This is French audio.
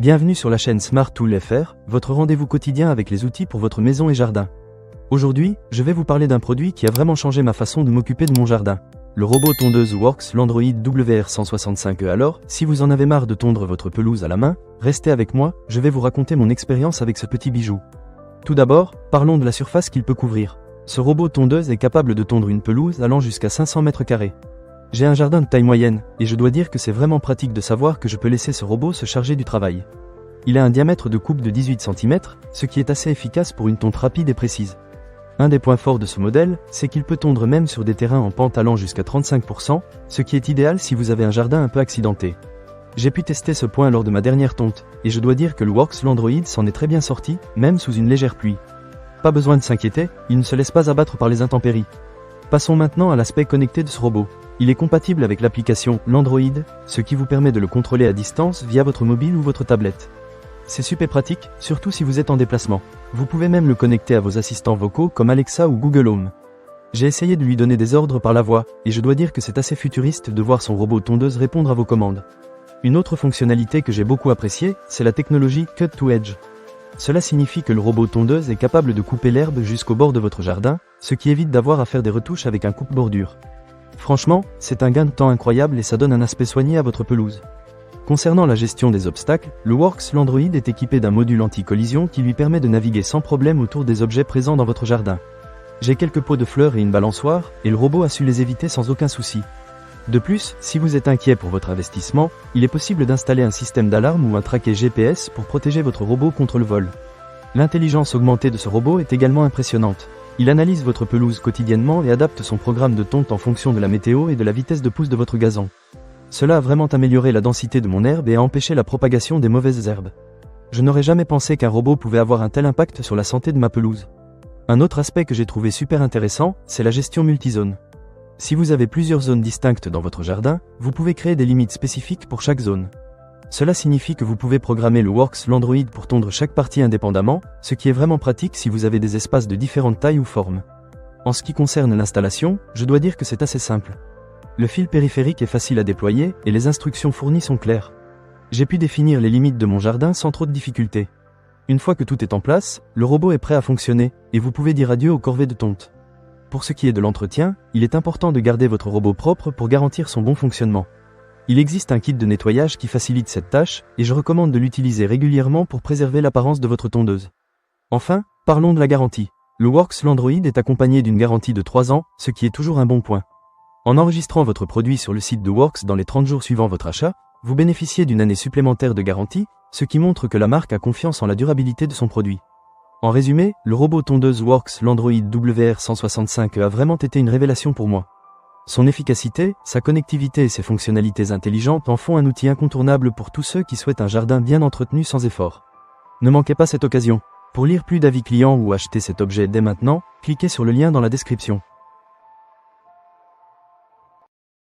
Bienvenue sur la chaîne Smart Tool FR, votre rendez-vous quotidien avec les outils pour votre maison et jardin. Aujourd'hui, je vais vous parler d'un produit qui a vraiment changé ma façon de m'occuper de mon jardin. Le robot tondeuse Worx Landroid WR165E. Alors, si vous en avez marre de tondre votre pelouse à la main, restez avec moi, je vais vous raconter mon expérience avec ce petit bijou. Tout d'abord, parlons de la surface qu'il peut couvrir. Ce robot tondeuse est capable de tondre une pelouse allant jusqu'à 500 mètres carrés. J'ai un jardin de taille moyenne, et je dois dire que c'est vraiment pratique de savoir que je peux laisser ce robot se charger du travail. Il a un diamètre de coupe de 18 cm, ce qui est assez efficace pour une tonte rapide et précise. Un des points forts de ce modèle, c'est qu'il peut tondre même sur des terrains en pente allant jusqu'à 35%, ce qui est idéal si vous avez un jardin un peu accidenté. J'ai pu tester ce point lors de ma dernière tonte, et je dois dire que le Worx Landroid s'en est très bien sorti, même sous une légère pluie. Pas besoin de s'inquiéter, il ne se laisse pas abattre par les intempéries. Passons maintenant à l'aspect connecté de ce robot. Il est compatible avec l'application Landroid, ce qui vous permet de le contrôler à distance via votre mobile ou votre tablette. C'est super pratique, surtout si vous êtes en déplacement. Vous pouvez même le connecter à vos assistants vocaux comme Alexa ou Google Home. J'ai essayé de lui donner des ordres par la voix, et je dois dire que c'est assez futuriste de voir son robot tondeuse répondre à vos commandes. Une autre fonctionnalité que j'ai beaucoup appréciée, c'est la technologie Cut to Edge. Cela signifie que le robot tondeuse est capable de couper l'herbe jusqu'au bord de votre jardin, ce qui évite d'avoir à faire des retouches avec un coupe-bordure. Franchement, c'est un gain de temps incroyable et ça donne un aspect soigné à votre pelouse. Concernant la gestion des obstacles, le Worx Landroid est équipé d'un module anti-collision qui lui permet de naviguer sans problème autour des objets présents dans votre jardin. J'ai quelques pots de fleurs et une balançoire, et le robot a su les éviter sans aucun souci. De plus, si vous êtes inquiet pour votre investissement, il est possible d'installer un système d'alarme ou un traquet GPS pour protéger votre robot contre le vol. L'intelligence augmentée de ce robot est également impressionnante. Il analyse votre pelouse quotidiennement et adapte son programme de tonte en fonction de la météo et de la vitesse de pousse de votre gazon. Cela a vraiment amélioré la densité de mon herbe et a empêché la propagation des mauvaises herbes. Je n'aurais jamais pensé qu'un robot pouvait avoir un tel impact sur la santé de ma pelouse. Un autre aspect que j'ai trouvé super intéressant, c'est la gestion multizone. Si vous avez plusieurs zones distinctes dans votre jardin, vous pouvez créer des limites spécifiques pour chaque zone. Cela signifie que vous pouvez programmer le Worx Landroid pour tondre chaque partie indépendamment, ce qui est vraiment pratique si vous avez des espaces de différentes tailles ou formes. En ce qui concerne l'installation, je dois dire que c'est assez simple. Le fil périphérique est facile à déployer et les instructions fournies sont claires. J'ai pu définir les limites de mon jardin sans trop de difficultés. Une fois que tout est en place, le robot est prêt à fonctionner et vous pouvez dire adieu aux corvées de tonte. Pour ce qui est de l'entretien, il est important de garder votre robot propre pour garantir son bon fonctionnement. Il existe un kit de nettoyage qui facilite cette tâche, et je recommande de l'utiliser régulièrement pour préserver l'apparence de votre tondeuse. Enfin, parlons de la garantie. Le Worx Landroid est accompagné d'une garantie de 3 ans, ce qui est toujours un bon point. En enregistrant votre produit sur le site de Worx dans les 30 jours suivant votre achat, vous bénéficiez d'une année supplémentaire de garantie, ce qui montre que la marque a confiance en la durabilité de son produit. En résumé, le robot tondeuse Worx Landroid WR165E a vraiment été une révélation pour moi. Son efficacité, sa connectivité et ses fonctionnalités intelligentes en font un outil incontournable pour tous ceux qui souhaitent un jardin bien entretenu sans effort. Ne manquez pas cette occasion. Pour lire plus d'avis clients ou acheter cet objet dès maintenant, cliquez sur le lien dans la description.